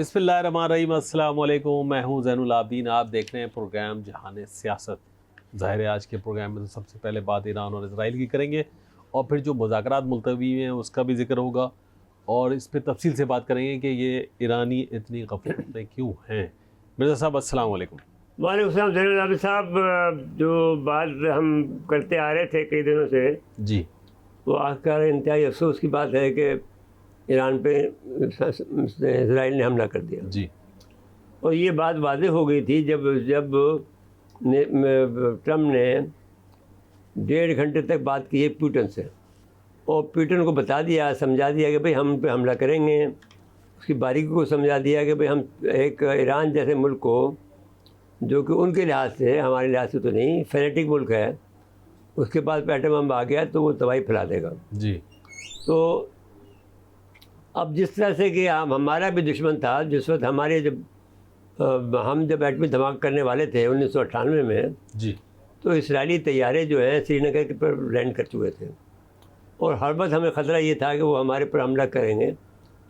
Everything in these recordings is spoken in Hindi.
बिस्मिल्लाहिर्रहमानिर्रहीम, अस्सलाम वालेकुम। मैं हूं ज़ैनुल आबिदीन। आप देख रहे हैं प्रोग्राम जहान सियासत। ज़ाहिर है आज के प्रोग्राम में तो सबसे पहले बात ईरान और इजराइल की करेंगे और फिर जो मुज़ाकरात मुलतवी हैं उसका भी जिक्र होगा और इस पर तफसील से बात करेंगे कि ये ईरानी इतनी गफलत में क्यों हैं। मिर्ज़ा साहब अस्सलाम वालेकुम। वालेकुम सलाम ज़ैनुल आबिदीन साहब, जो बात हम करते आ रहे थे कई दिनों से, जी वो आखिर इंतहाई अफसोस की बात है कि ईरान पे इसराइल ने हमला कर दिया। जी और ये बात वाज़ेह हो गई थी जब जब ट्रम्प ने 1.5 घंटे तक बात की है पुतिन से, और पुतिन को बता दिया, समझा दिया कि भाई हम पे हमला करेंगे। उसकी बारीकी को समझा दिया कि भाई हम एक ईरान जैसे मुल्क को, जो कि उनके लिहाज से, हमारे लिहाज से तो नहीं, फेनेटिक मुल्क है, उसके पास एटम बम आ गया तो वो तबाही फैला देगा। जी तो अब जिस तरह से कि हमारा भी दुश्मन था जिस वक्त हमारे हम जब एटमी धमाका करने वाले थे 1998 में, जी तो इसराइली तैयारे जो हैं श्रीनगर के पर लैंड कर चुके थे और हर वक्त हमें ख़तरा ये था कि वो हमारे पर हमला करेंगे।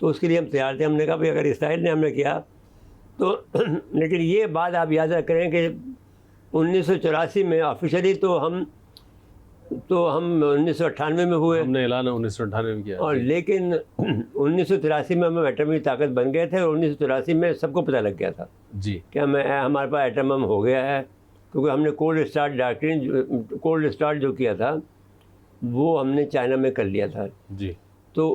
तो उसके लिए हम तैयार थे। हमने कहा भाई अगर इसराइल ने हमला किया तो लेकिन ये बात आप याद रखें कि 1984 में ऑफिशियली तो हम 1998 में हुए, हमने ऐलान 1998 में किया और लेकिन 1983 में हम एटमी ताकत बन गए थे और 1984 में सबको पता लग गया था जी कि हमारे पास एटम बम हो गया है, क्योंकि हमने कोल्ड स्टार्ट जो किया था वो हमने चाइना में कर लिया था। जी तो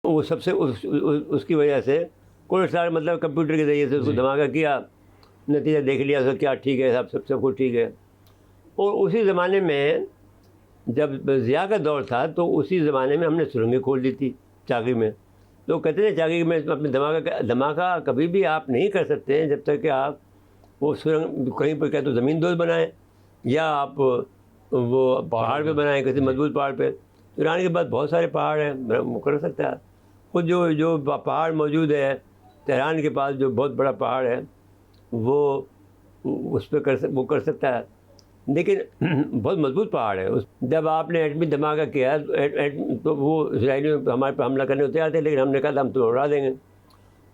वो सबसे उसकी वजह से कोल्ड स्टार्ट मतलब कंप्यूटर के ज़रिए से उसको धमाका किया, नतीजा देख लिया, उसका क्या ठीक है, सब कुछ ठीक है। और उसी ज़माने में जब ज़िया का दौर था तो उसी ज़माने में हमने सुरंगें खोल दी थी चागी में। तो कहते थे चागी में अपने धमाका कभी भी आप नहीं कर सकते हैं जब तक कि आप वो सुरंग कहीं पर, क्या तो ज़मीन दोस्त बनाएं या आप वो पहाड़ पे बनाएं, किसी मजबूत पहाड़ पे। तो ईरान के पास बहुत सारे पहाड़ हैं, वो कर सकता है। वो जो पहाड़ मौजूद है तेहरान के पास, जो बहुत बड़ा पहाड़ है, वो उस पर वो कर सकता है, लेकिन बहुत मजबूत पहाड़ है। जब आपने एटमी धमाका किया तो वो इसराइली हमारे पर हमला करने को तैयार थे, लेकिन हमने कहा था हम तो उड़ा देंगे।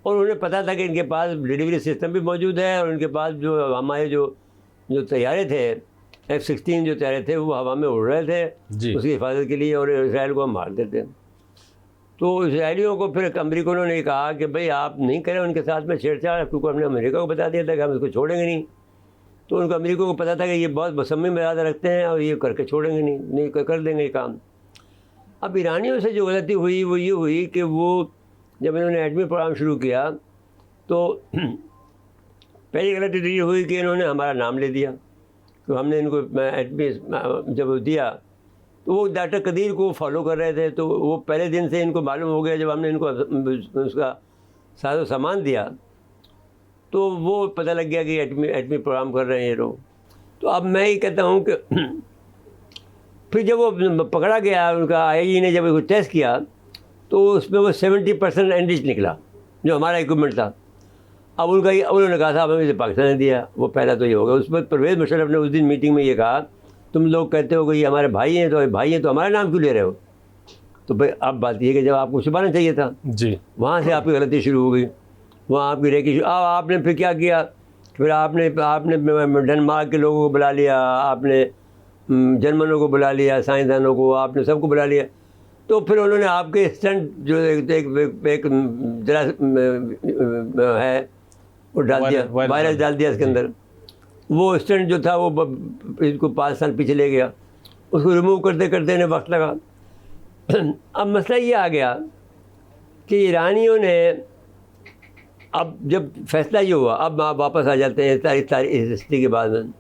और उन्हें पता था कि इनके पास डिलीवरी सिस्टम भी मौजूद है और इनके पास जो हमारे जो तैयारे थे F-16 जो तैयारे थे वो हवा में उड़ रहे थे उसकी हिफाजत के लिए, और इसराइल को हम मार देते। तो इसराइलियों को फिर अमरीकनों ने कहा कि भाई आप नहीं करें उनके साथ में छेड़छाड़, क्योंकि हमने अमेरिका को बता दिया था कि हम इसको छोड़ेंगे नहीं। तो उनको अमेरिका को पता था कि ये बहुत मसम्मी इरादा रखते हैं और ये करके छोड़ेंगे नहीं कर देंगे ये काम। अब ईरानियों से जो गलती हुई वो ये हुई कि वो जब इन्होंने एटमी प्रोग्राम शुरू किया तो पहली गलती तो ये हुई कि इन्होंने हमारा नाम ले दिया। तो हमने इनको एटमी जब दिया तो वो डॉक्टर कदीर को फॉलो कर रहे थे, तो वो पहले दिन से इनको मालूम हो गया। जब हमने इनको उसका साजो सामान दिया तो वो पता लग गया कि एटमी प्रोग्राम कर रहे हैं ये लोग। तो अब मैं ये कहता हूँ कि फिर जब वो पकड़ा गया, उनका IAEA ने जब उसको टेस्ट किया तो उसमें वो 70% एनरिच निकला जो हमारा इक्विपमेंट था। अब उन्होंने कहा था हमें इसे पाकिस्तान ने दिया। वो पहला तो ये होगा। उस पर परवेज़ मुशर्रफ ने उस दिन मीटिंग में ये कहा, तुम लोग कहते हो कि ये हमारे भाई हैं, तो हमारा नाम क्यों ले रहे हो? तो भाई अब बात ये कि जब आपको छुपाना चाहिए था जी, वहाँ से आपकी गलती शुरू हो गई, वहाँ आपकी रेकी शुरू। अब आपने फिर क्या किया? फिर आपने डेनमार्क के लोगों को बुला लिया, आपने जर्मनों को बुला लिया, साइंसदानों को, आपने सबको बुला लिया। तो फिर उन्होंने आपके स्टंट जो एक जरा है वो डाल दिया, वायरस डाल दिया इसके अंदर। वो स्टंट जो था वो इसको 5 साल पीछे ले गया। उसको रिमूव करते करते इन्हें वक्त लगा। अब मसला ये आ गया कि ईरानियों ने, अब जब फैसला ये हुआ, अब आप वापस आ जाते हैं तारीख हिस्ट्री के बाद में,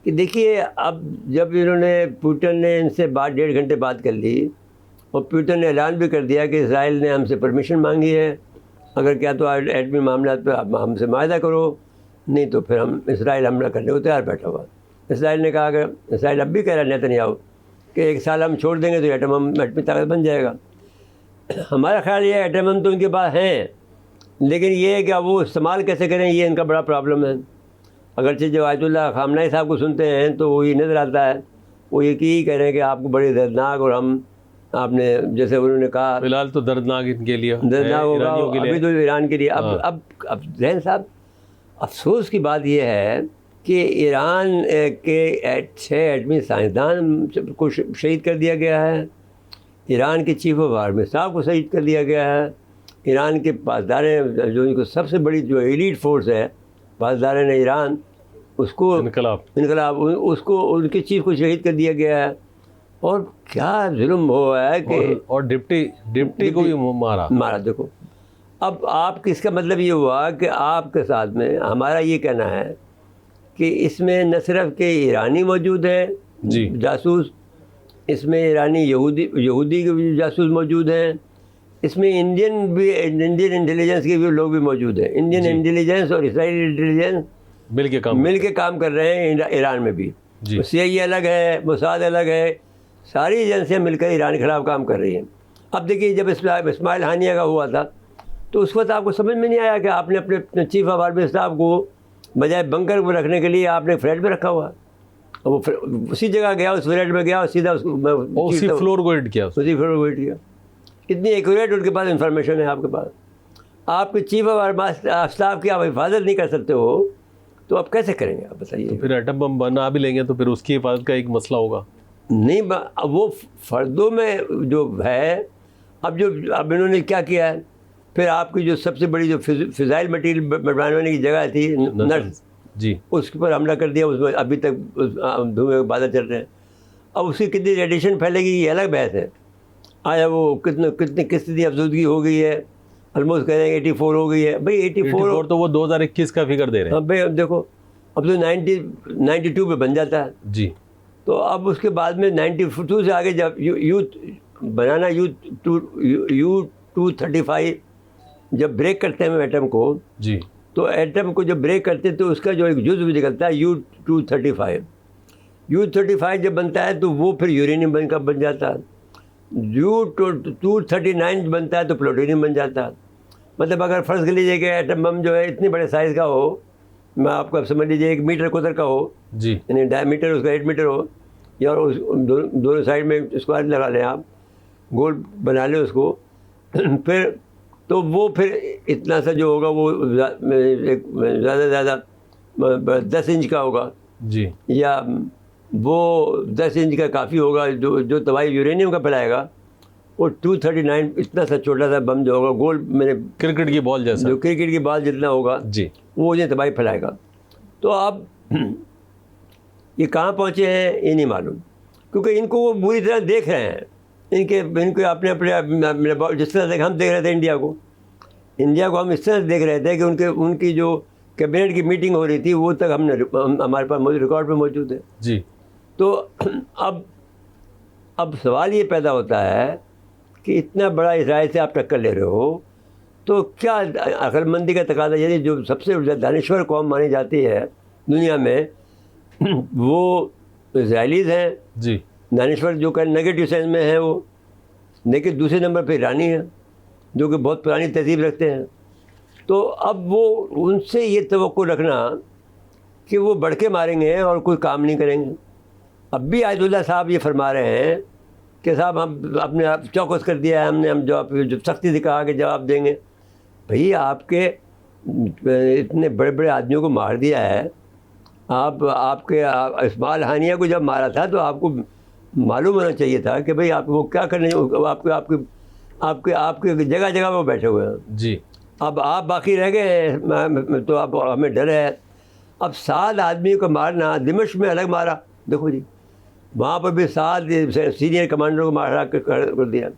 कि देखिए अब जब इन्होंने पुतिन ने इनसे 1.5 घंटे बात कर ली और पुतिन ने ऐलान भी कर दिया कि इसराइल ने हमसे परमिशन मांगी है, अगर क्या तो एटमी मामला पर आप हमसे मायदा करो, नहीं तो फिर हम इसराइल हमला करने को तैयार बैठा हुआ। इसराइल ने कहा, अगर इसराइल अब भी कह रहा है नेतन्याहू कि 1 साल हम छोड़ देंगे तो एटमी ताकत बन जाएगा। हमारा ख्याल ये एटम बम तो उनके पास हैं, लेकिन ये है कि अब वो इस्तेमाल कैसे करें, ये इनका बड़ा प्रॉब्लम है। अगरचे जब आयतुल्लाह खामनाई साहब को सुनते हैं तो वो ये नज़र आता है, वो ये कि कह रहे हैं कि आपको बड़ी दर्दनाक और हम आपने जैसे उन्होंने कहा फिलहाल तो दर्दनाक इनके लिए दर्दनाक होगा ईरानियों के लिए। अभी तो ईरान के लिए। हाँ। अब जैन साहब, अफसोस की बात यह है कि ईरान के 6 एटमी साइंसदान को शहीद कर दिया गया है, ईरान के चीफ ऑफ आर्मी स्टाफ को शहीद कर दिया गया है, ईरान के पासदार जो इनको सबसे बड़ी जो एलीट फोर्स है पासदार ने ईरान, उसको इनकलाब उसको उनके चीफ को शहीद कर दिया गया है। और क्या जुल्म हुआ है कि और डिप्टी को भी मारा। देखो, अब आप किसका मतलब ये हुआ कि आपके साथ में हमारा ये कहना है कि इसमें न सिर्फ के ईरानी मौजूद है जी जासूस, इसमें ईरानी यहूदी के भी जासूस मौजूद हैं, इसमें इंडियन इंटेलिजेंस के भी लोग भी मौजूद हैं। इंडियन इंटेलिजेंस और इसराइली इंटेलिजेंस मिल के काम कर रहे हैं ईरान में भी। CIA अलग है, मोसाद अलग है, सारी एजेंसियां मिलकर ईरान के खिलाफ काम कर रही हैं। अब देखिए, जब इस्माइल हानिया का हुआ था तो उस वक्त आपको समझ में नहीं आया कि आपने अपने चीफ ऑफ आर्मी स्टाफ को बजाय बंकर में रखने के लिए आपने फ्लैट में रखा हुआ। और वो उसी जगह गया, उस फ्लैट में गया और सीधा उसी फ्लोर को हिट किया। इतनी एक्यूरेट उनके पास इंफॉर्मेशन है आपके पास। आपके चीफ ऑफ आर्मी स्टाफ की आप हिफाजत नहीं कर सकते हो तो आप कैसे करेंगे, आप बताइए। तो फिर एटम बम बना भी लेंगे तो फिर उसकी हिफाजत का एक मसला होगा। नहीं, अब वो फर्दों में जो है, अब इन्होंने क्या किया है, फिर आपकी जो सबसे बड़ी जो फिजाइल मटीरियल बनवाने की जगह थी नर्स जी, उसके पर हमला कर दिया। उसमें अभी तक धुएं बादल चल रहे हैं। अब उसकी कितनी रेडिएशन फैलेगी ये अलग बहस है। आया वो कितनी कितनी अफसुदगी हो गई है, ऑलमोस्ट कह रहे हैं 84 हो गई है। भाई 84 तो वो 2021 का फिगर दे रहे हैं। हाँ भाई, अब देखो, अब तो 92 पे बन जाता है जी। तो अब उसके बाद में 92 से आगे जब बनाना U-235 जब ब्रेक करते हैं एटम को जी, तो एटम को जब ब्रेक करते हैं तो उसका जो एक जुज़्व निकलता है U-235 जब बनता है तो वो फिर यूरेनियम बन जाता है। U-239 बनता है तो प्लूटोनियम बन जाता है। मतलब अगर फर्ज कर लीजिए कि एटम बम जो है इतने बड़े साइज़ का हो, मैं आपको अब समझ लीजिए 1 मीटर कुतर का हो जी, यानी डायमीटर उसका 8 मीटर हो, या उस दोनों साइड में स्क्वायर लगा लें, आप गोल बना लें उसको फिर तो वो फिर इतना सा जो होगा वो ज़्यादा से ज़्यादा 10 इंच का होगा जी, या वो 10 इंच का काफ़ी होगा। जो तबाही यूरेनियम का फैलाएगा वो 239 इतना सा छोटा सा बम जो होगा गोल, मैंने क्रिकेट की बॉल जैसा, जो क्रिकेट की बॉल जितना होगा जी, वो मुझे तबाही फैलाएगा। तो अब ये कहाँ पहुँचे हैं ये नहीं मालूम, क्योंकि इनको वो बुरी तरह देख रहे हैं। इनके अपने जिस तरह से हम देख रहे थे इंडिया को हम इस तरह से देख रहे थे कि उनकी जो कैबिनेट की मीटिंग हो रही थी वो तक हमारे पास रिकॉर्ड पे मौजूद है जी। तो अब सवाल ये पैदा होता है कि इतना बड़ा इसराइल से आप टक्कर ले रहे हो तो क्या अक्लमंदी का तकाजा, यानी जो सबसे दानिश्वर कौम मानी जाती है दुनिया में वो इसराइलीज़ हैं जी। दानिश्वर जो कि नेगेटिव सेंस में है वो, लेकिन दूसरे नंबर पे ईरानी है जो कि बहुत पुरानी तहजीब रखते हैं। तो अब वो उनसे ये तवक्को रखना कि वो बढ़ के मारेंगे और कोई काम नहीं करेंगे। अब भी आयतुल्लाह साहब ये फरमा रहे हैं कि साहब हम अपने आप चौकस कर दिया है, हमने जवाब सख्ती से कहा कि जवाब देंगे। भैया आपके इतने बड़े बड़े आदमियों को मार दिया है, आपके इस्माइल हानिया को जब मारा था तो आपको मालूम होना चाहिए था कि भाई आप वो क्या करने, आपके जगह जगह वो बैठे हुए हैं जी। अब आप बाकी रह गए हैं तो अब हमें डर है। अब 7 आदमी को मारना, दिमश्क में अलग मारा, देखो जी वहाँ पर भी 7 सीनियर कमांडर को मार कर दिया।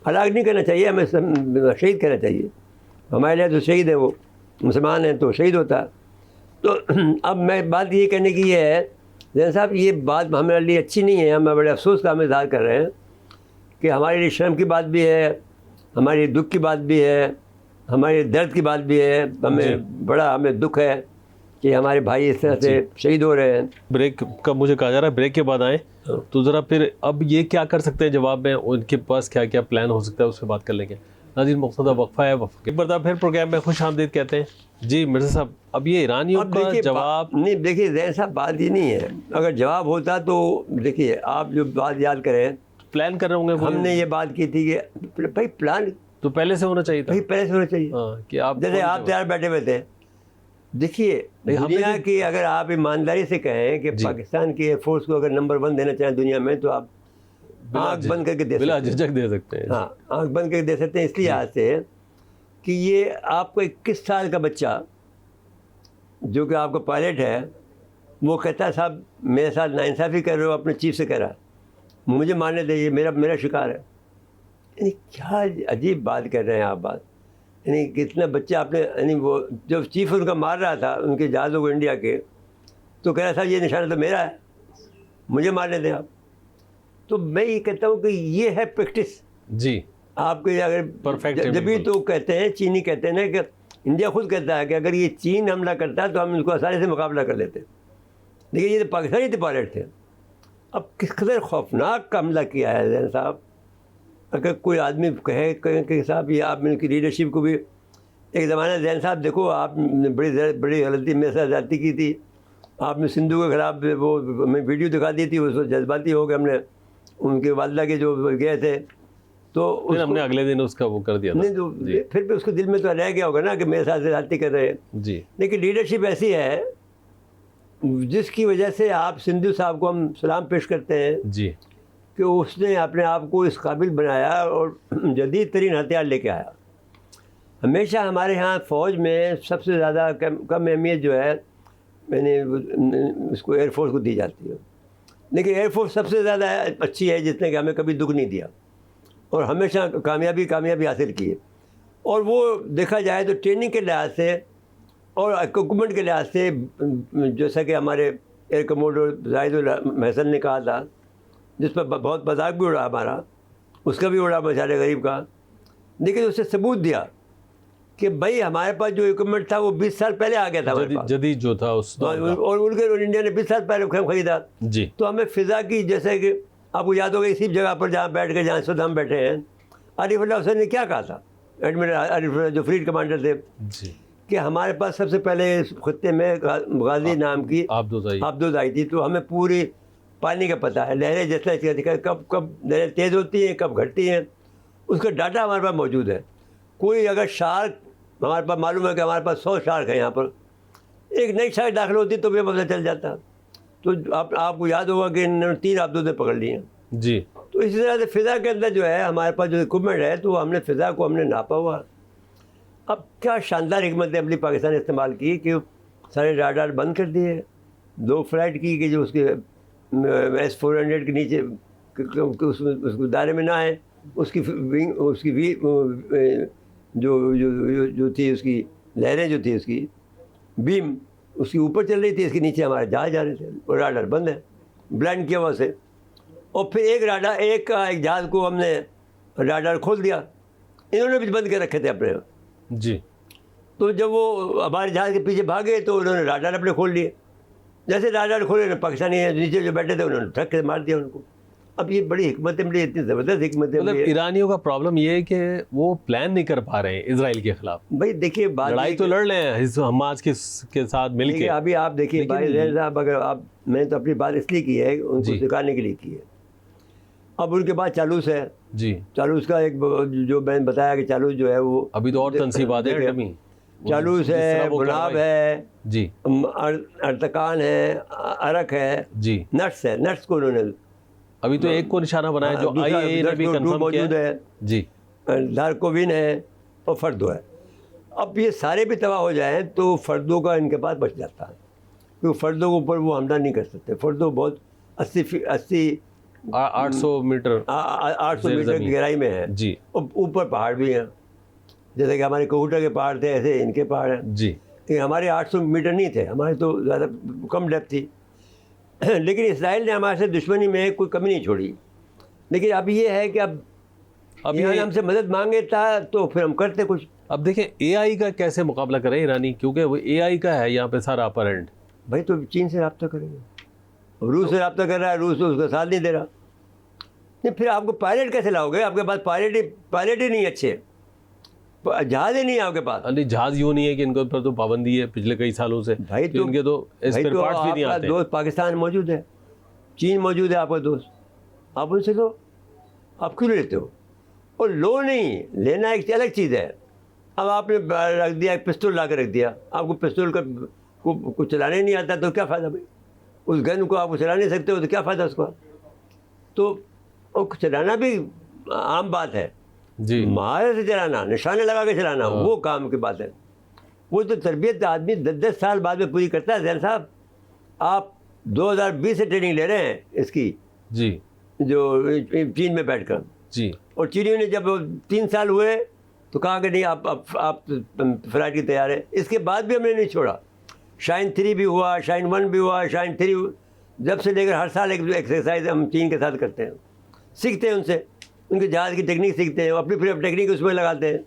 हलाक नहीं करना चाहिए, हमें शहीद करना चाहिए। हमारे लिए तो शहीद है, वो मुसलमान हैं तो शहीद होता है। तो अब मैं बात ये कहने की है जैन साहब, ये बात हमारे लिए अच्छी नहीं है। हम बड़े अफसोस का हम इज़हार कर रहे हैं कि हमारे लिए शर्म की बात भी है, हमारी दुख की बात भी है, हमारे दर्द की बात भी है। हमें दुख है कि हमारे भाई इस तरह से शहीद हो रहे हैं। ब्रेक का मुझे कहा जा रहा है, ब्रेक के बाद आए तो ज़रा फिर अब ये क्या कर सकते हैं जवाब में, उनके पास क्या क्या प्लान हो सकता है उससे बात कर लेंगे। नाज़रीन, मकसद वक्फा है, एक बार फिर प्रोग्राम में खुश आमदीद कहते हैं जी। मिर्ज़ा साहब, अब ये ईरानियों का जवाब नहीं, देखिए जैन साहब बात ही नहीं है। अगर जवाब होता तो देखिए आप जो बात याद करें प्लान कर रहे होंगे वो? हमने ये बात की थी कि भाई प्लान तो पहले से होना चाहिए था। भाई पहले से होना चाहिए। हाँ, कि आप जैसे आप तैयार बैठे हुए थे। देखिए दुनिया की अगर आप ईमानदारी से कहें कि पाकिस्तान की एयरफोर्स को अगर नंबर 1 देना चाहें दुनिया में, तो आप आँख बंद करके दे बिला सकते हैं। झिझक दे सकते हैं। हाँ, आँख बंद करके दे सकते हैं। इसलिए आज से कि ये आपको 21 साल का बच्चा जो कि आपका पायलट है, वो कहता है साहब मेरे साथ नाइंसाफ़ी कर रहे हो, अपने चीफ से कह रहा है मुझे मारने दे, ये मेरा शिकार है। यानी क्या अजीब बात कर रहे हैं आप बात। यानी कितना बच्चा आपने, यानी वो जब चीफ उनका मार रहा था उनके जहाज़ों को इंडिया के, तो कह रहा था ये निशाना तो मेरा है, मुझे मारने दें आप। तो मैं ये कहता हूँ कि ये है प्रैक्टिस जी। आपके अगर परफेक्ट है जब भी तो कहते हैं, चीनी कहते हैं ना कि इंडिया खुद कहता है कि अगर ये चीन हमला करता है तो हम इसको आसानी से मुकाबला कर लेते। लेकिन ये तो पाकिस्तानी थे पायलट थे। अब किस कदर खौफनाक का हमला किया है जैन साहब। अगर कोई आदमी कहे कि साहब ये आप इनकी लीडरशिप को भी, एक ज़माना जैन साहब देखो आपने बड़ी गलती मेरे साथ ज़्यादती की थी, आपने सिंधु के खिलाफ वो हमें वीडियो दिखा दी थी, उसको जज्बाती हो गए हमने, उनके वालदा के जो गए थे तो फिर हमने अगले दिन उसका वो कर दिया था। नहीं तो फिर भी उसको दिल में तो रह गया होगा ना कि मेरे साथ ज़्यादती कर रहे हैं जी। लेकिन लीडरशिप ऐसी है जिसकी वजह से आप सिंधु साहब को हम सलाम पेश करते हैं जी कि उसने अपने आप को इस काबिल बनाया और जदीद तरीन हथियार लेके आया। हमेशा हमारे यहाँ फ़ौज में सबसे ज़्यादा कम अहमियत जो है मैंने उसको एयरफोर्स को दी जाती है, लेकिन एयरफोर्स सबसे ज़्यादा अच्छी है जिसने कि हमें कभी दुख नहीं दिया और हमेशा कामयाबी हासिल की है। और वो देखा जाए तो ट्रेनिंग के लिहाज से और इक्विपमेंट के लिहाज से, जैसा कि हमारे एयर कमोडोर जाहिदुल महसन ने कहा था, जिस पर बहुत मजाक भी उड़ा हमारा, उसका भी उड़ा बेचारे गरीब का, लेकिन उसने सबूत दिया कि भाई हमारे पास जो इक्विपमेंट था वो 20 साल पहले आ गया था जदीद जो था उस और उनके इंडिया ने 20 साल पहले खरीदा जी। तो हमें फ़िज़ा की, जैसे कि आपको याद होगा इसी जगह पर जहाँ बैठ के जहाँ इस वक्त हम बैठे हैं, आरिफुल्लाह हुसैन ने क्या कहा था, एडमिरल आरिफुल्लाह जो फ्लीट कमांडर थे जी, कि हमारे पास सबसे पहले इस खत्ते में गाजी नाम की आबदोज आई थी, तो हमें पूरी पानी का पता है, लहरें जैसे कब लहरें तेज़ होती हैं कब घटती हैं, उसका डाटा हमारे पास मौजूद है। कोई अगर शार्क हमारे पास मालूम है कि हमारे पास 100 शार्क है यहाँ पर, एक नई शार्क दाखिल होती तो भी पता चल जाता। तो आपको याद होगा कि इन्होंने 3 आबदोजें पकड़ ली हैं जी। तो इसी तरह से फ़िज़ा के अंदर जो है हमारे पास जो इक्विपमेंट है तो हमने फ़िज़ा को हमने नापा हुआ। अब क्या शानदार हिकमत अमली पाकिस्तान ने इस्तेमाल की कि सारे राडार बंद कर दिए, 2 फ्लाइट की कि जो उसके S-400 के नीचे उसको दायरे में ना आए, उसकी विंग उसकी जो थी उसकी लहरें जो थी उसकी बीम उसकी ऊपर चल रही थी, इसके नीचे हमारे जहाज जा रहे थे और राडार बंद है, ब्लाइंड किया हुआ से। और फिर एक जहाज़ को हमने राडार खोल दिया, इन्होंने भी बंद कर रखे थे अपने जी। तो जब वो हमारे जहाज़ के पीछे भागे तो उन्होंने राडार अपने खोल लिए, जैसे राडार खोले पाकिस्तानी नीचे जो बैठे थे उन्होंने ठक के मार दिया उनको। अब ये बड़ी हिकमत अमली, इतनी ज़बरदस्त हिकमत अमली। मतलब ईरानियों का प्रॉब्लम ये है कि वो प्लान नहीं कर पा रहे हैं इजराइल के खिलाफ। भाई देखिए लड़ाई तो लड़ रहे हैं हमास के साथ मिलके। अभी आप देखिए भाई साहब, अगर आप, मैंने तो अपनी बात इसलिए की है उनको सिखाने के लिए की है। अब उनके बाद चालूस है जी, चालूस का एक जो मैंने बताया कि चालूस जो है वो अभी तो और तनसीबात है, चालूस है, गुलाब है जी, अर्तकान है, अरक है जी, नट्स है, नट्स को उन्होंने अभी तो एक को निशाना बनाया जो IAEA ने भी कंफर्म किया है जी, दारकोविन है और फर्दो है। अब ये सारे भी तबाह हो जाएं तो फर्दो का इनके पास बच जाता है, क्योंकि फर्दो के ऊपर वो हमला नहीं कर सकते। फर्दो बहुत 800 मीटर की गहराई में है जी, ऊपर पहाड़ भी हैं, जैसे कि हमारे कोहूटा के पहाड़ थे ऐसे इनके पहाड़ हैं जी। हमारे 800 मीटर नहीं थे, हमारे तो ज़्यादा कम डेप्थ थी लेकिन इसराइल ने हमारे से दुश्मनी में कोई कमी नहीं छोड़ी। लेकिन अब ये है कि अब ईरान हमसे मदद मांगे था तो फिर हम करते कुछ। अब देखें AI का कैसे मुकाबला करें ईरानी, क्योंकि वो AI का है यहाँ पे सारा अपरेंट। भाई तो चीन से रब्ता करेंगे, रूस से रब्ता कर रहा है, रूस उसका साथ नहीं दे रहा। नहीं फिर आपको पायलट कैसे लाओगे, आपके पास पायलट ही नहीं अच्छे, जहाज ही नहीं है आपके पास। नहीं जहाज यूँ नहीं है कि इनके ऊपर तो पाबंदी है पिछले कई सालों से भाई, तो इनके तो स्पेयर पार्ट्स भी नहीं आते। दोस्त पाकिस्तान मौजूद है, चीन मौजूद है, आपका दोस्त, आप उनसे लो, आप क्यों लेते हो? और लो नहीं लेना एक अलग चीज़ है। अब आपने रख दिया, एक पिस्तौल ला के रख दिया, आपको पिस्तौल का को चलाने नहीं आता तो क्या फ़ायदा भाई? उस गन को आपको चला नहीं सकते हो तो क्या फ़ायदा उसका? तो और चलाना भी आम बात है जी महारत से चलाना, निशाने लगा के चलाना, वो काम की बात है। वो तो तरबियत आदमी 10-10 साल बाद में पूरी करता है। जैन साहब आप 2020 से ट्रेनिंग ले रहे हैं इसकी, जी जो चीन में बैठकर, जी और चीनियों ने जब 3 साल हुए तो कहा कि नहीं आप फ्लाइट की तैयार है। इसके बाद भी हमने नहीं छोड़ा। शाइन 3 भी हुआ, शाइन 1 भी हुआ, शाइन 3 जब से लेकर हर साल एक एक्सरसाइज हम चीन के साथ करते हैं, सीखते हैं उनसे, उनके जहाज़ की टेक्निक सीखते हैं, अपनी फिर टेक्निक उसमें लगाते हैं।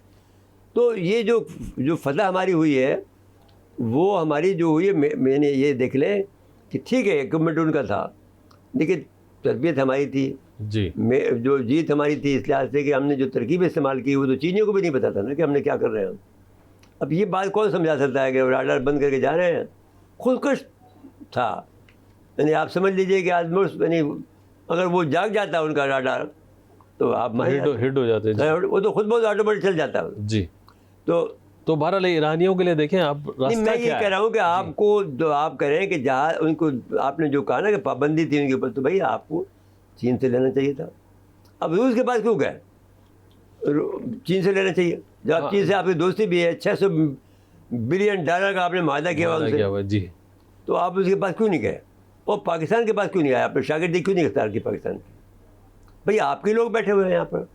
तो ये जो फतह हमारी हुई है वो हमारी जो हुई है, मैंने ये देख लें कि ठीक है इक्विपमेंट उनका था लेकिन तरबियत हमारी थी। जी जो जीत हमारी थी इस लिहाज से कि हमने जो तरकीब इस्तेमाल की वो तो चीनियों को भी नहीं पता था ना कि हमने क्या कर रहे हैं। अब ये बात कौन समझा सकता है कि राडार बंद करके जा रहे हैं? खुदकुश था। यानी आप समझ लीजिए कि आदमी यानी अगर वो जाग जाता है उनका राडार तो आप हिट हो जाते हैं। वो तो खुद बहुत ऑटोमेटिक चल जाता है। जी तो बहरहाल ईरानियों के लिए देखें आप रास्ता मैं ये कह रहा हूँ कि आपको जो आप करें कि जहाँ उनको आपने जो कहा ना कि पाबंदी थी उनके ऊपर, तो भाई आपको चीन से लेना चाहिए था। अब रूस के पास क्यों गए? चीन से लेना चाहिए जब चीन से आपकी दोस्ती भी है, $600 बिलियन का आपने माहदा किया हुआ उनसे, जी तो आप उसके पास क्यों नहीं गए? और पाकिस्तान के पास क्यों नहीं आया? आपने शागिर्दी क्यों नहीं इख्तियार की पाकिस्तान की? भाई आपके लोग बैठे हुए हैं यहाँ पर,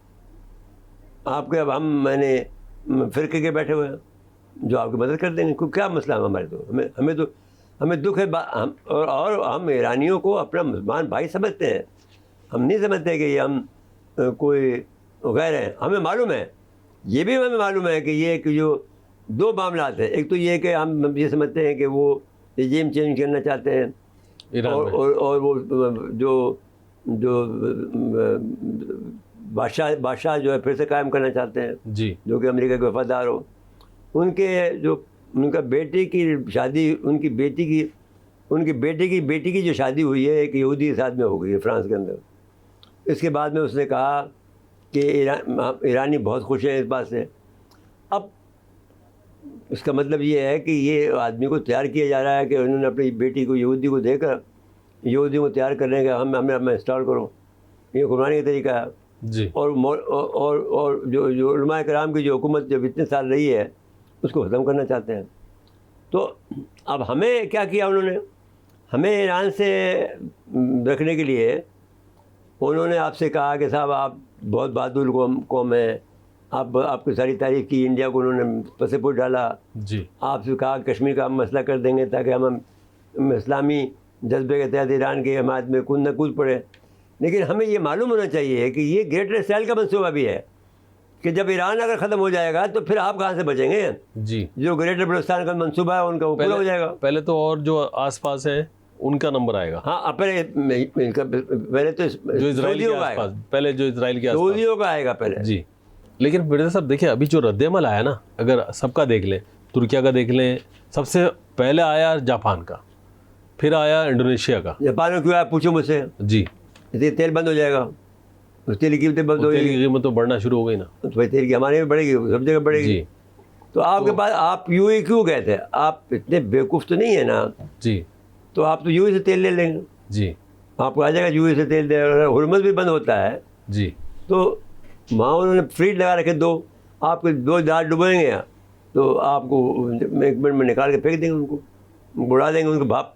आपके अब मैंने फ़िरके के बैठे हुए हैं जो आपकी मदद कर देंगे। क्या मसला है हमारे? तो हमें दुख है और हम ईरानियों को अपना मुसलमान भाई समझते हैं। हम नहीं समझते कि ये हम कोई गैर हैं। हमें मालूम है, ये भी हमें मालूम है कि ये कि जो 2 मामलात हैं, एक तो ये कि हम ये समझते हैं कि वो रिजीम चेंज करना चाहते हैं और वो जो बादशाह जो है फिर से कायम करना चाहते हैं जी, जो कि अमेरिका के वफादार हो। उनका बेटे की शादी, उनकी बेटी की जो शादी हुई है एक यहूदी के साथ में हो गई है फ्रांस के अंदर। इसके बाद में उसने कहा कि ईरानी बहुत खुश हैं इस बात से। अब इसका मतलब ये है कि ये आदमी को तैयार किया जा रहा है कि उन्होंने अपनी बेटी को यहूदी को देकर यहूदी को तैयार करने का हमें इंस्टॉल करो, ये कुरानी का तरीका है जी। और जो उलमा कराम की जो हुकूमत जब इतने साल रही है उसको ख़त्म करना चाहते हैं। तो अब हमें क्या किया उन्होंने? हमें ईरान से रखने के लिए उन्होंने आपसे कहा कि साहब आप बहुत बहादुर कौम है, आपकी सारी तारीफ़ की, इंडिया को उन्होंने पसेपुर डाला जी। आपसे कहा कश्मीर का हम मसला कर देंगे ताकि हम इस्लामी जज्बे के तहत ईरान के हमायत में कूद न कूद पड़े। लेकिन हमें ये मालूम होना चाहिए कि ये ग्रेटर इसराइल का मंसूबा भी है कि जब ईरान अगर ख़त्म हो जाएगा तो फिर आप कहाँ से बचेंगे? जी, जो ग्रेटर बलूचिस्तान का मंसूबा है उनका वो पूरा हो जाएगा। पहले तो और जो आसपास है उनका नंबर आएगा। हाँ, पहले तो जो इजराइल के आसपास, पहले जो इजराइल के आसपास सऊदियों का आएगा पहले। जी। लेकिन मिर्ज़ा साहब देखिए अभी जो रद्द-ए-अमल आया ना, अगर सबका देख लें, तुर्किया का देख लें, सबसे पहले आया जापान का, फिर आया इंडोनेशिया का। जापान में क्यों आया पूछो मुझसे? जी, इसलिए तेल बंद हो जाएगा, उस तेल की कीमतें बंद हो तेल जाएगी की कीमत तो बढ़ना शुरू हो गई ना। तो भाई तेल की हमारे में बढ़ेगी, सब जगह बढ़ेगी। जी तो आपके पास आप यूएई क्यों गए थे? आप इतने बेवकूफ़ तो नहीं है ना? जी तो आप तो यूएई से तेल ले लेंगे, जी आपको आ जाएगा यूएई से तेल दे। हुर्मुज़ भी बंद होता है जी। तो वहाँ उन्होंने फ्रीज लगा रखे 2, आपके 2 जहाज डुबोएंगे तो आपको 1 मिनट में निकाल के फेंक देंगे, उनको बुड़ा देंगे, उनको भाप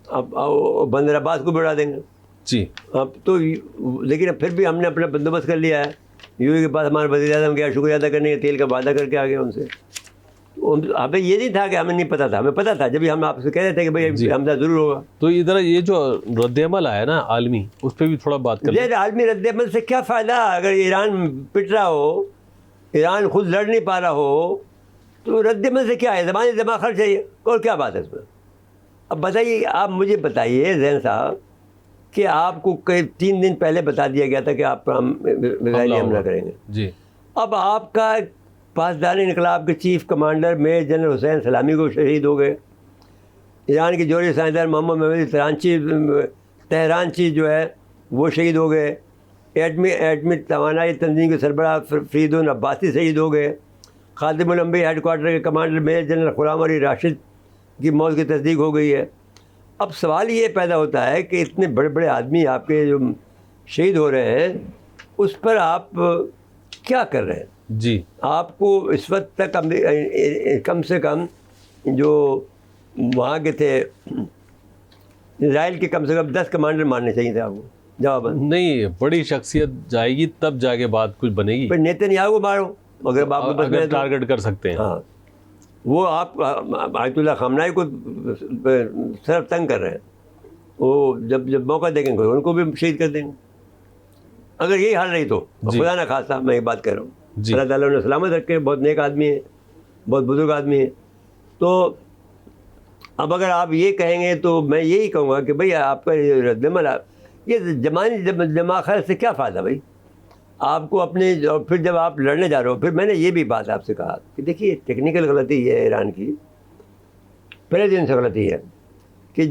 अब बंदर अब्बास को बुड़ा देंगे। जी। अब तो लेकिन फिर भी हमने अपना बंदोबस्त कर लिया है। यूएई के पास हमारे वज़ीर-ए-आज़म गया शुक्रिया अदा करने के, तेल का वादा करके आ गया उनसे। हमें ये नहीं था कि हमें नहीं पता था, हमें पता था। जब भी हम आपसे कह रहे थे कि भाई हमदा ज़रूर होगा। तो इधर ये जो रद्द-ए-अमल आया ना आलमी, उस पर भी थोड़ा बात कर लें। आलमी रद्द-ए-अमल से क्या फ़ायदा? अगर ईरान पिट रहा हो, ईरान खुद लड़ नहीं पा रहा हो, तो रद्द-ए-अमल से क्या है? ज़मानी दिमाग खर्च चाहिए और क्या बात है इसमें? अब बताइए, आप मुझे बताइए ज़ैन साहब कि आपको कई 3 दिन पहले बता दिया गया था कि आप मिसाइली हमला करेंगे जी। अब आपका पासदार इनकलाब के chief commander major general Hossein Salami को शहीद हो गए। ईरान के जोरी साइंसदान मोहम्मद महमूद तेहरानची जो है वो शहीद हो गए। एटमी तवानाई तंजीम के सरबराह फरीदुन अब्बासी शहीद हो गए। खादिमुल अंबिया हेडक्वार्टर के commander major general Ghulam Ali Rashid की मौत की तस्दीक हो गई है। अब सवाल ये पैदा होता है कि इतने बड़े बड़े आदमी आपके जो शहीद हो रहे हैं उस पर आप क्या कर रहे हैं? जी, आपको इस वक्त तक कम से कम जो वहाँ के थे इसराइल के कम से कम 10 कमांडर मारने चाहिए थे आपको। जवाब नहीं, बड़ी शख्सियत जाएगी तब जाके बात कुछ बनेगी। पर नेतन्याहू को मारो अगर आपको बस अगर टारगेट कर सकते हैं। हाँ, वो आप आयतुल्लाह खामनाई को सिर्फ तंग कर रहे हैं। वो जब मौका देंगे उनको भी शहीद कर देंगे। अगर यही हाल रही तो खुदा ना खासा, मैं ये बात कर रहा हूँ। अल्लाह ताला ने सलामत रखे, बहुत नेक आदमी है, बहुत बुजुर्ग आदमी है। तो अब अगर आप ये कहेंगे तो मैं यही कहूँगा कि भाई आपका ये रद्दमल, ये जमानी दिमाग खैर से क्या फ़ायदा भाई आपको अपने। और फिर जब आप लड़ने जा रहे हो, फिर मैंने ये भी बात आपसे कहा कि देखिए टेक्निकल गलती ये है ईरान की, पहले दिन से गलती है कि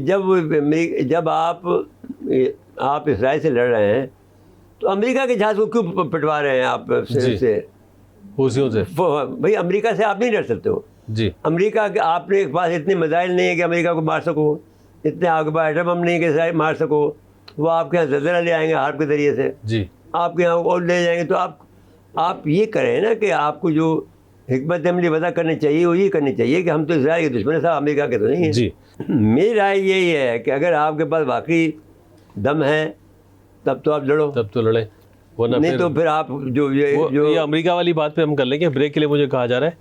जब आप इसराइल से लड़ रहे हैं तो अमेरिका के जहाज़ को क्यों पिटवा रहे हैं आप से हुसियों से? भाई अमेरिका से आप नहीं लड़ सकते हो जी। अमेरिका के आपने पास इतने मिसाइल नहीं है कि अमेरिका को मार सको, इतने आपके पास एटम बम नहीं है कि मार सको। वो आपके यहाँ ज़लज़ला ले आएंगे हार्प के ज़रिए से, जी, आपके यहाँ और ले जाएंगे। तो आप ये करें ना कि आपको जो हिकमत अमली वज़ा करनी चाहिए वो ये करनी चाहिए कि हम तो इसराइल के दुश्मन साहब, अमेरिका के तो नहीं है। जी, मेरी राय यही है कि अगर आपके पास वाकई दम है तब तो आप लड़ो, तब तो लड़े, वरना नहीं तो फिर आप ये अमेरिका वाली बात पे हम कर लेंगे। ब्रेक के लिए मुझे कहा जा रहा है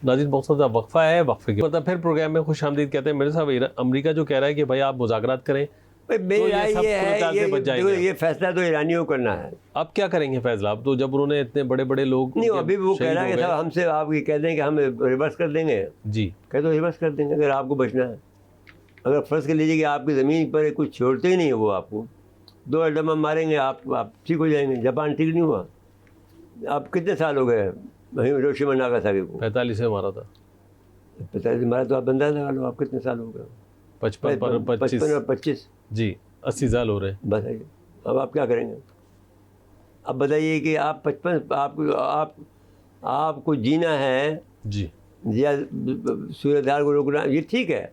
नाज़रीन, बहुत सा वक्फा है, वक्फे के मतलब फिर प्रोग्राम में खुश आमदीद कहते हैं। मेरे साहब अमेरिका जो कह रहा है कि भाई आप मुज़ाकरात करें, मेरी राय ये है ये फैसला तो ईरानियों को करना है। अब क्या करेंगे फैसला? अब तो जब उन्होंने इतने बड़े बड़े लोग नहीं, अभी भी वो कह रहा है कि साहब हमसे आप ये कह दें कि हम रिवर्स कर देंगे। जी, कह तो रिवर्स कर देंगे अगर आपको बचना है। अगर फ़र्ज़ कर लीजिए कि आपकी ज़मीन पर कुछ छोड़ते ही नहीं है, वो आपको 2 एटम मारेंगे, आप ठीक हो जाएंगे। जापान ठीक नहीं हुआ। आप कितने साल हो गए वहीं हिरोशिमा नागासाकी को? 45 में मारा था। 45 मारा तो आप अंदाज़ा लगा लो आप कितने साल हो गए। 55 और 25 जी 80 साल हो रहे हैं। बताइए अब आप क्या करेंगे? अब बताइए कि आप 55 आपको जीना है जी, या सूरत-हाल को रोकना, ये ठीक है।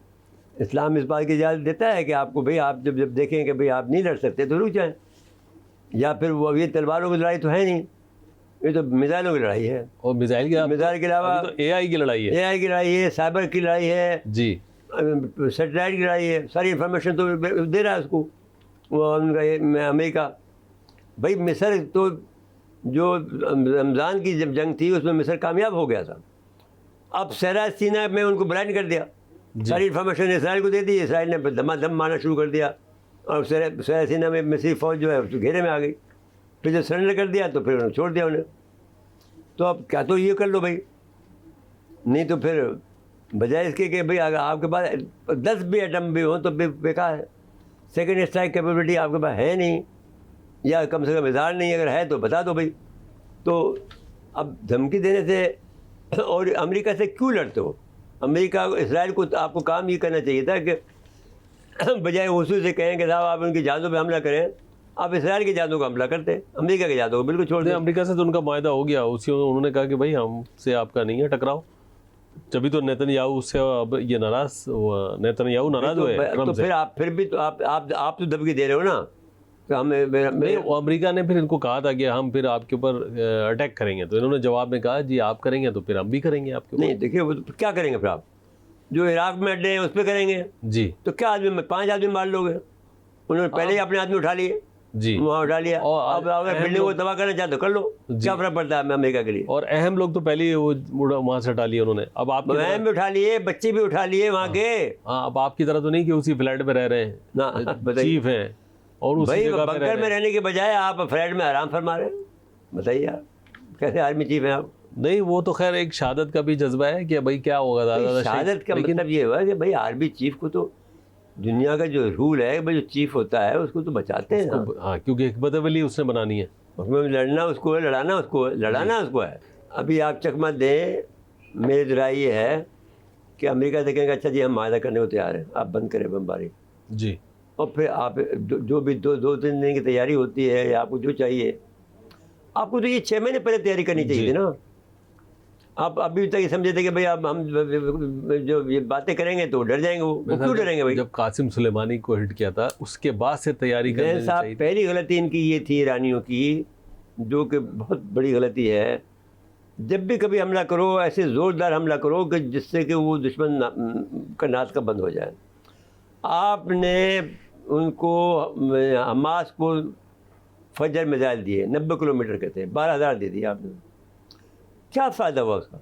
इस्लाम इस बात की इजाज़त देता है कि आपको भाई आप जब देखें कि भाई आप नहीं लड़ सकते तो रुक जाएं, या फिर वो ये तलवारों की लड़ाई तो है नहीं, ये तो मिसाइलों की लड़ाई है। और मिसाइल के अलावा तो AI की लड़ाई है, AI की लड़ाई है, साइबर की लड़ाई है जी, सैटेलाइट की लड़ाई है। सारी इन्फॉर्मेशन तो दे रहा है उसको वो उनका अमेरिका। भाई मिस्र तो जो रमज़ान की जब जंग थी उसमें मिस्र कामयाब हो गया था। अब सहरा सीना में उनको ब्लाइंड कर दिया, सारी इन्फॉर्मेशन इसराइल को दे दी। इसराइल ने धमाधम मारना शुरू कर दिया और सहरा सीना में मिस्री फ़ौज जो है उसको घेरे में आ गई। फिर जब सरेंडर कर दिया तो फिर उन्होंने छोड़ दिया उन्हें। तो अब क्या तो ये कर लो भाई, नहीं तो फिर बजाय इसके कि भाई अगर आपके पास 10 भी एटम भी हो तो बेकार है। सेकेंड स्ट्राइक कैपेबिलिटी आपके पास है नहीं, या कम से कम इज़हार नहीं, अगर है तो बता दो भाई। तो अब धमकी देने से और अमेरिका से क्यों लड़ते हो? अमेरिका इसराइल को तो आपको काम ये करना चाहिए था कि बजाय उसी से कहें कि साहब आप उनकी जहाज़ों पे हमला करें, आप इसराइल के जहाज़ों का हमला करते, अमेरिका के जहाज़ों को बिल्कुल छोड़ दें। अमेरिका से तो उनका मायदा हो गया, उसी उन्होंने कहा कि भाई हमसे आपका नहीं है टकराव। जभी तो नेतन्याहू उससे अब ये नेतन्याहू नाराज हुए तो फिर आप फिर भी तो आप तो दबकी दे रहे हो ना कि हमें अमेरिका ने फिर इनको कहा था कि हम फिर आपके ऊपर अटैक करेंगे, तो इन्होंने जवाब में कहा जी आप करेंगे तो फिर हम भी करेंगे आपके ऊपर। नहीं देखिए वो तो क्या करेंगे फिर आप जो इराक में अड्डे हैं उस पर करेंगे जी। तो क्या आदमी 5 आदमी मार लोगे? उन्होंने पहले ही अपने आदमी उठा लिए जी, वहाँ उठा लिया। और अब अगर बिल्डिंग को तबाह करना चाहते तो कर लो, क्या फर्क पड़ता है अमेरिका के लिए। और अहम लोग तो पहले ही वो वहाँ से हटा लिए उन्होंने। अब आप बहन भी उठा लिए, बच्चे भी उठा लिए वहाँ के। हाँ, अब आपकी तरह तो नहीं कि उसी फ्लैट में रह रहे हैं ना, चीफ हैं और उसी भाई जगह पे बंकर में रहने के बजाय आप फ्लैट में आराम फरमा रहे हैं। बताइए आप कैसे आर्मी चीफ हैं आप? नहीं, वो तो खैर एक शहादत का भी जज्बा है कि भाई क्या होगा दादा। शहादत का मतलब ये हुआ कि भाई आर्मी चीफ को तो दुनिया का जो रूल है भाई जो चीफ होता है उसको तो बचाते हैं। हाँ, क्योंकि हिकमत अमली उसने बनानी है, उसमें लड़ना उसको है, लड़ाना उसको है। अभी आप चकमा दें, मेरी राय ये है कि अमेरिका देखेंगे अच्छा जी हम मायदा करने को तैयार हैं, आप बंद करें बमबारी जी, और फिर आप जो भी 2-3 दिन की तैयारी होती है या आपको जो चाहिए आपको तो ये 6 महीने पहले तैयारी करनी चाहिए थी ना। आप अभी तक ये समझे थे कि भाई अब हम जो ये बातें करेंगे तो डर जाएंगे, वो क्यों डरेंगे भाई? जब कासिम सुलेमानी को हिट किया था उसके बाद से तैयारी करनी जैन साहब, चाहिए। पहली गलती इनकी ये थी ईरानियों की, जो कि बहुत बड़ी गलती है, जब भी कभी हमला करो ऐसे ज़ोरदार हमला करो कि जिससे कि वो दुश्मन का नाक बंद हो जाए। आपने उनको, हमास को फजर मिसाइल दिए, 90 किलोमीटर के थे, 12,000 दे दिए आपने। क्या फ़ायदा हुआ उसका?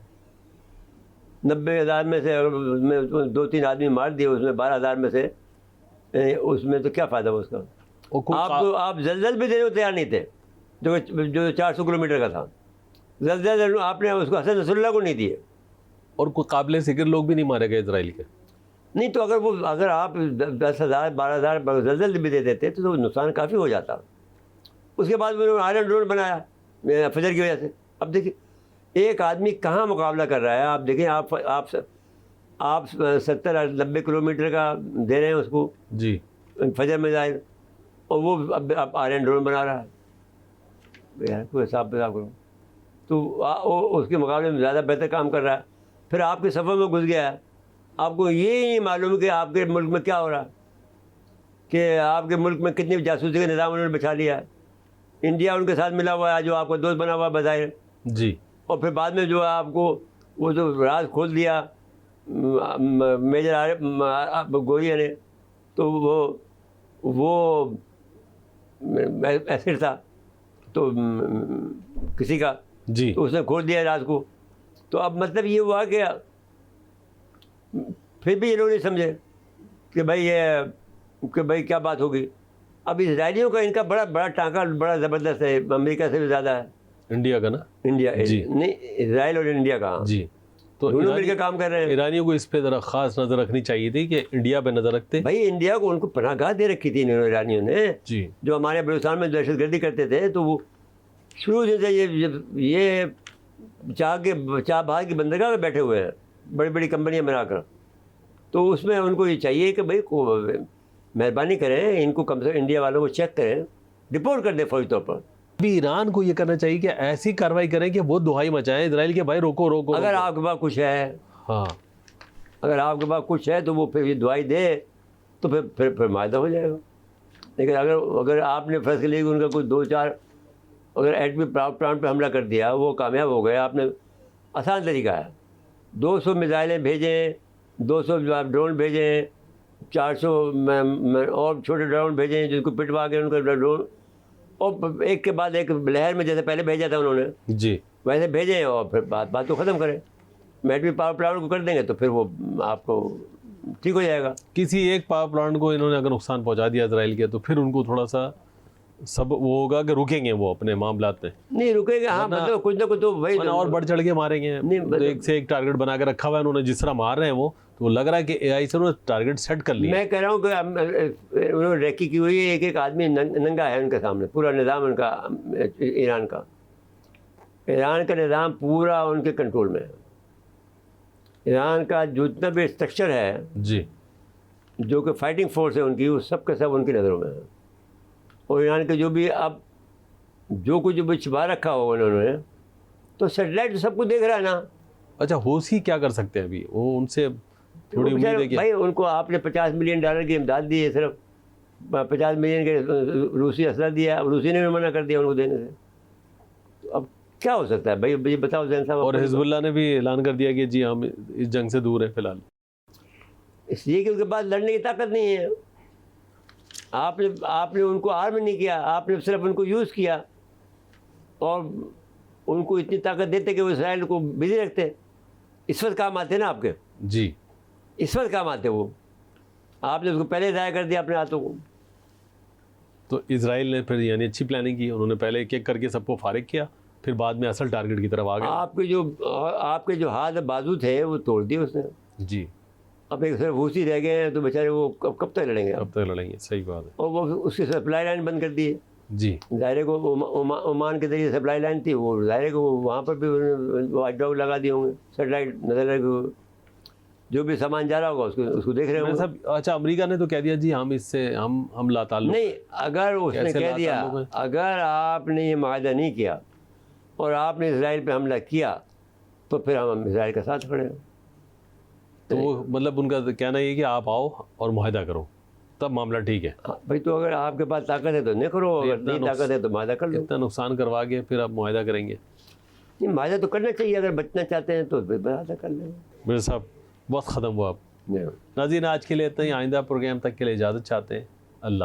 90,000 में से उसमें 2-3 आदमी मार दिए, उसमें 12,000 में से, उसमें तो क्या फ़ायदा हुआ उसका? आप जलजल भी देने को तैयार नहीं थे, जो 400 किलोमीटर का था। जलजल आपने उसको हसन नसरुल्लाह को नहीं दिए। और कोई काबिल ज़िक्र लोग भी नहीं मारे गए इजराइल के। नहीं तो अगर आप 10,000 12,000 जलजल भी दे देते तो नुकसान काफ़ी हो जाता। उसके बाद उन्होंने आयरन ड्रोन बनाया फजर की वजह से। अब देखिए एक आदमी कहाँ मुकाबला कर रहा है। आप देखें, आप 70-90 किलोमीटर का दे रहे हैं उसको जी फजर मिसाइल, और वो अब आयरन ड्रोन बना रहा है। यार कोई हिसाब करो तो उसके मुकाबले में ज़्यादा बेहतर काम कर रहा है। फिर आपके सफ़र में घुस गया है, आपको ये नहीं मालूम कि आपके मुल्क में क्या हो रहा है, कि आपके मुल्क में कितनी जासूसी का निज़ाम उन्होंने बिछा लिया है। इंडिया उनके साथ मिला हुआ है, जो आपका दोस्त बना हुआ है बज़ाहिर जी। और फिर बाद में जो है आपको वो जो राज खोल दिया मेजर गोरिया ने, तो वो एसिड था तो किसी का, जी, तो उसने खोल दिया राज को। तो अब मतलब ये हुआ कि फिर भी ये लोग नहीं समझे कि भाई क्या बात होगी। अब इसराइलियों का इनका बड़ा टांका बड़ा ज़बरदस्त है, अमेरिका से भी ज़्यादा है। इंडिया का ना? इंडिया जी। नहीं, इसराइल और इंडिया का। जी। तो दोनों मिलकर काम कर रहे हैं। ईरानियों को इस पे ज़रा ख़ास नज़र रखनी चाहिए थी कि इंडिया पे नज़र रखते। भाई इंडिया को उनको पनाहगाह दे रखी थी ईरानियों ने। जी। जो हमारे बलूचिस्तान में दहशतगर्दी करते थे, तो वो शुरू से ये चाह बाहर की बंदरगाह में बैठे हुए हैं, बड़ी बड़ी कंपनियां बनाकर। तो उसमें उनको ये चाहिए कि भाई मेहरबानी करें, इनको कम से कम इंडिया वालों को चेक करें, डिपोर्ट कर दें फौरी तौर पर। अभी ईरान को ये करना चाहिए कि ऐसी कार्रवाई करें कि वो दुहाई मचाएं इजराइल के, भाई रोको रोको। अगर आपके पास कुछ है, हाँ, अगर आपके पास कुछ है तो वो फिर ये दुआई दे तो फिर मायदा हो जाएगा। लेकिन अगर आपने फैसले लिए उनका कुछ 2-4 अगर एटमी प्लांट पे हमला कर दिया, वो कामयाब हो गया, आपने आसान तरीका है, 200 मिसाइलें भेजें, 200 ड्रोन भेजें, 400 और छोटे ड्रोन भेजें जिनको पिटवा के उनका ड्रोन, और एक के बाद एक लहर में जैसे पहले भेजा था उन्होंने जी, वैसे भेजें, और फिर बात को ख़त्म करें। एटमी पावर प्लांट को कर देंगे तो फिर वो आपको ठीक हो जाएगा। किसी एक पावर प्लांट को इन्होंने अगर नुकसान पहुंचा दिया इजराइल के, तो फिर उनको थोड़ा सा सब वो होगा कि रुकेंगे वो अपने मामलात में। नहीं रुकेगा, हाँ, मतलब कुछ ना कुछ तो भाई और बढ़ चढ़ के मारेंगे। तो एक से एक टारगेट बना के रखा हुआ है उन्होंने, जिस तरह मार रहे हैं वो, तो लग रहा है कि एआई से उन्होंने टारगेट सेट कर लिया। मैं कह रहा हूँ कि उन्होंने रेकी की हुई है, एक आदमी नंगा है उनके सामने, पूरा निज़ाम उनका ईरान का निज़ाम पूरा उनके कंट्रोल में है। ईरान का जितना भी स्ट्रक्चर है जी, जो कि फाइटिंग फोर्स है उनकी, वो सब के सब उनकी नज़रों में है। और ईरान के जो भी अब जो कुछ भी छिपा रखा होगा उन्होंने, तो सैटेलाइट तो सब कुछ देख रहा है ना। अच्छा, हौसी क्या कर सकते हैं अभी? वो उनसे थोड़ी उम्मीद है कि भाई उनको आपने $50 मिलियन की इमदाद दी है, सिर्फ 50 मिलियन के रूसी असला दिया, अब रूसी ने भी मना कर दिया उनको देने से। तो अब क्या हो सकता है भाई, ये बताओ जैन साहब। और हिजबुल्लाह ने भी ऐलान कर दिया कि जी हम इस जंग से दूर हैं फिलहाल, इसलिए कि उनके पास लड़ने की ताकत नहीं है। आपने उनको आर्म नहीं किया, आपने सिर्फ उनको यूज़ किया, और उनको इतनी ताकत देते कि वो इसराइल को बिजी रखते। इस वक्त काम आते ना आपके जी, इस वक्त काम आते वो, आपने उसको पहले ज़ाया कर दिया अपने हाथों को। तो इजराइल ने फिर यानी अच्छी प्लानिंग की, उन्होंने पहले एक एक करके सबको फारिग किया, फिर बाद में असल टारगेट की तरफ आ गए। आपके जो हाथ बाजू थे वो तोड़ दिए उसने। जी, अब एक सिर्फ हूसी रह गए हैं, तो बेचारे वो कब तक लड़ेंगे? अब तक लड़ेंगे, सही बात है। और वो उसकी सप्लाई लाइन बंद कर दी है। जी, ज़ाहिर को ओमान के जरिए सप्लाई लाइन थी, वो ज़ाहिर को वहाँ पर भी वाइट डॉग लगा दिए होंगे, सेटेलाइट नजर रखे, जो भी सामान जा रहा होगा उसको देख रहे होंगे सब। अच्छा, अमेरिका ने तो कह दिया जी हम इससे हम लाताल्लुक नहीं, अगर उसने कह दिया, अगर आपने ये माहदा नहीं किया और आपने इसराइल पे हमला किया तो फिर हम इसराइल के साथ खड़े हैं। तो वो मतलब उनका कहना ये है कि आप आओ और मुआहदा करो, तब मामला ठीक है। हाँ भाई, तो अगर आपके पास ताकत है तो नहीं करो, अगर इतना नहीं ताकत है तो मादा कर लो। इतना नुकसान करवा के फिर आप मुआहदा करेंगे। नहीं, मादा तो करना चाहिए, अगर बचना चाहते हैं तो फिर मादा कर लेंगे। मेरे साहब वक्त ख़त्म हुआ अब। नहीं। नाज़रीन, आज के लिए इतना ही। आइंदा प्रोग्राम तक के लिए इजाज़त चाहते हैं। अल्लाह।